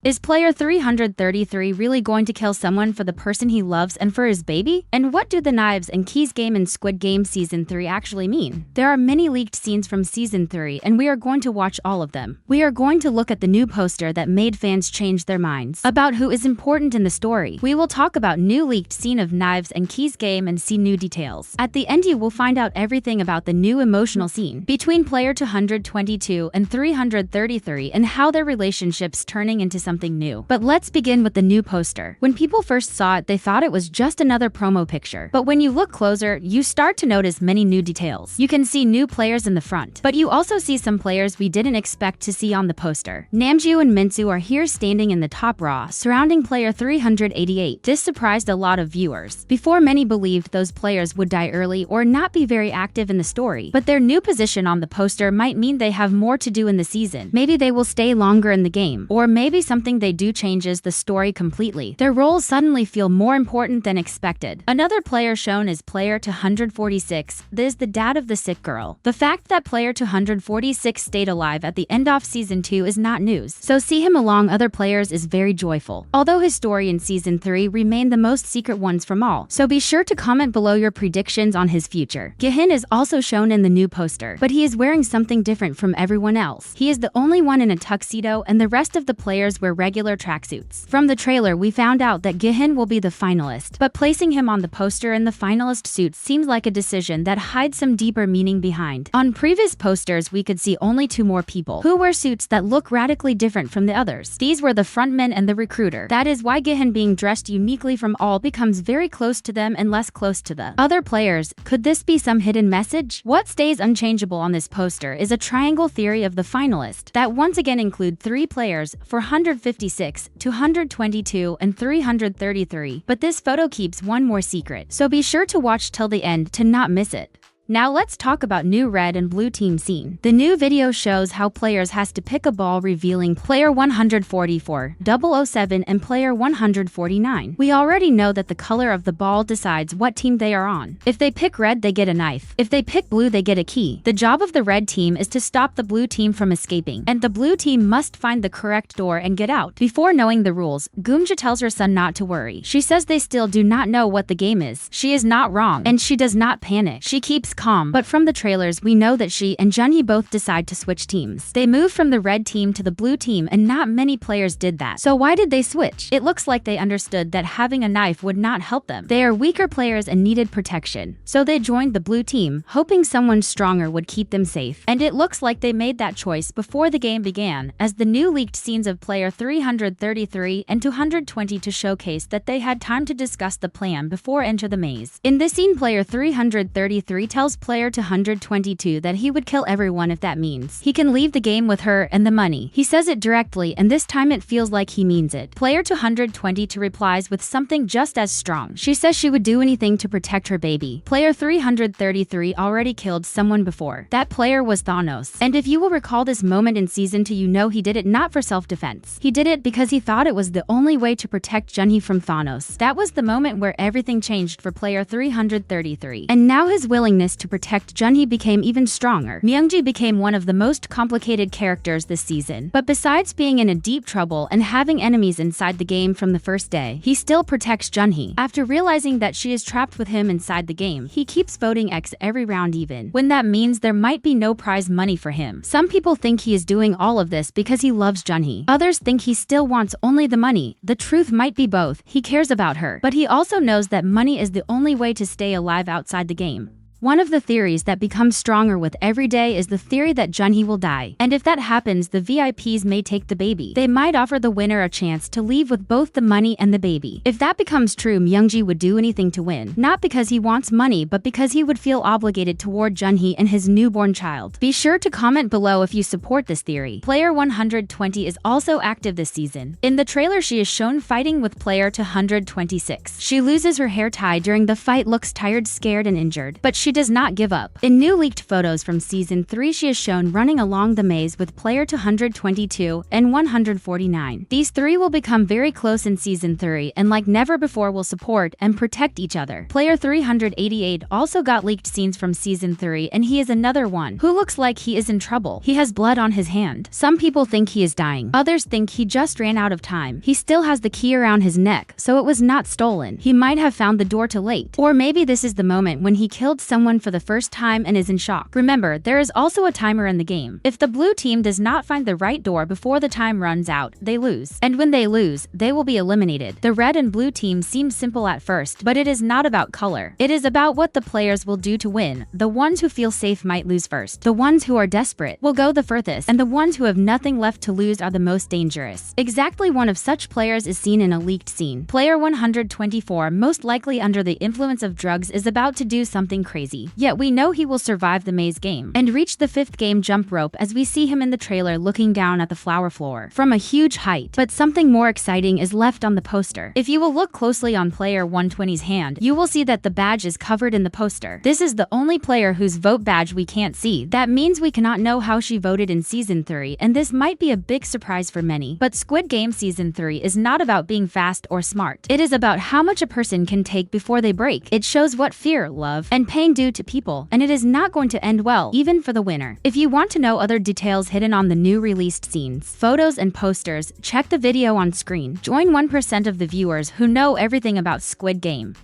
Is player 333 really going to kill someone for the person he loves and for his baby? And what do the knives and keys game in Squid Game Season 3 actually mean? There are many leaked scenes from Season 3 and we are going to watch all of them. We are going to look at the new poster that made fans change their minds about who is important in the story. We will talk about new leaked scene of knives and keys game and see new details. At the end you will find out everything about the new emotional scene between player 222 and 333 and how their relationship's turning into something new. But let's begin with the new poster. When people first saw it, they thought it was just another promo picture. But when you look closer, you start to notice many new details. You can see new players in the front, but you also see some players we didn't expect to see on the poster. Namgyu and Minsu are here standing in the top row, surrounding player 388. This surprised a lot of viewers. Before, many believed those players would die early or not be very active in the story, but their new position on the poster might mean they have more to do in the season. Maybe they will stay longer in the game, or maybe something they do changes the story completely. Their roles suddenly feel more important than expected. Another player shown is player 246. This is the dad of the sick girl. The fact that player 246 stayed alive at the end of season 2 is not news, so see him along other players is very joyful. Although his story in season 3 remained the most secret ones from all, so be sure to comment below your predictions on his future. Gihun is also shown in the new poster, but he is wearing something different from everyone else. He is the only one in a tuxedo and the rest of the players wear regular tracksuits. From the trailer, we found out that Gihun will be the finalist, but placing him on the poster in the finalist suit seems like a decision that hides some deeper meaning behind. On previous posters, we could see only 2 more people who wear suits that look radically different from the others. These were the frontman and the recruiter. That is why Gihun being dressed uniquely from all becomes very close to them and less close to the other players. Could this be some hidden message? What stays unchangeable on this poster is a triangle theory of the finalist that once again include 3 players, 456, 222, and 333. But this photo keeps one more secret, so be sure to watch till the end to not miss it. Now let's talk about new red and blue team scene. The new video shows how players has to pick a ball, revealing player 144, 007 and player 149. We already know that the color of the ball decides what team they are on. If they pick red, they get a knife. If they pick blue, they get a key. The job of the red team is to stop the blue team from escaping, and the blue team must find the correct door and get out. Before knowing the rules, Guum tells her son not to worry. She says they still do not know what the game is. She is not wrong, and she does not panic. She keeps calm, but from the trailers we know that she and Junhee both decide to switch teams. They move from the red team to the blue team and not many players did that. So why did they switch? It looks like they understood that having a knife would not help them. They are weaker players and needed protection. So they joined the blue team, hoping someone stronger would keep them safe. And it looks like they made that choice before the game began, as the new leaked scenes of player 333 and 220 to showcase that they had time to discuss the plan before enter the maze. In this scene, player 333 tells player 222 that he would kill everyone if that means he can leave the game with her and the money. He says it directly, and this time it feels like he means it. Player 222 replies with something just as strong. She says she would do anything to protect her baby. Player 333 already killed someone before. That player was Thanos. And if you will recall this moment in season 2, you know he did it not for self-defense. He did it because he thought it was the only way to protect Junhee from Thanos. That was the moment where everything changed for player 333. And now his willingness to protect Junhee became even stronger. Myung-gi became one of the most complicated characters this season. But besides being in a deep trouble and having enemies inside the game from the first day, he still protects Junhee. After realizing that she is trapped with him inside the game, he keeps voting X every round even when that means there might be no prize money for him. Some people think he is doing all of this because he loves Junhee. Others think he still wants only the money. The truth might be both. He cares about her, but he also knows that money is the only way to stay alive outside the game. One of the theories that becomes stronger with every day is the theory that Junhee will die. And if that happens, the VIPs may take the baby. They might offer the winner a chance to leave with both the money and the baby. If that becomes true, Myung-gi would do anything to win. Not because he wants money, but because he would feel obligated toward Junhee and his newborn child. Be sure to comment below if you support this theory. Player 120 is also active this season. In the trailer, she is shown fighting with player 226. She loses her hair tie during the fight, looks tired, scared, and injured. But she she does not give up. In new leaked photos from Season 3, she is shown running along the maze with player 222 and 149. These three will become very close in Season 3 and like never before will support and protect each other. Player 388 also got leaked scenes from Season 3 and he is another one who looks like he is in trouble. He has blood on his hand. Some people think he is dying. Others think he just ran out of time. He still has the key around his neck, so it was not stolen. He might have found the door too late. Or maybe this is the moment when he killed someone for the first time and is in shock. Remember, there is also a timer in the game. If the blue team does not find the right door before the time runs out, they lose. And when they lose, they will be eliminated. The red and blue team seems simple at first, but it is not about color. It is about what the players will do to win. The ones who feel safe might lose first. The ones who are desperate will go the furthest, and the ones who have nothing left to lose are the most dangerous. Exactly one of such players is seen in a leaked scene. Player 124, most likely under the influence of drugs, is about to do something crazy. Yet we know he will survive the maze game and reach the 5th game jump rope as we see him in the trailer looking down at the flower floor from a huge height. But something more exciting is left on the poster. If you will look closely on player 120's hand, you will see that the badge is covered in the poster. This is the only player whose vote badge we can't see. That means we cannot know how she voted in Season 3, and this might be a big surprise for many. But Squid Game Season 3 is not about being fast or smart. It is about how much a person can take before they break. It shows what fear, love, and pain do to people, and it is not going to end well, even for the winner. If you want to know other details hidden on the new released scenes, photos, and posters, check the video on screen. Join 1% of the viewers who know everything about Squid Game.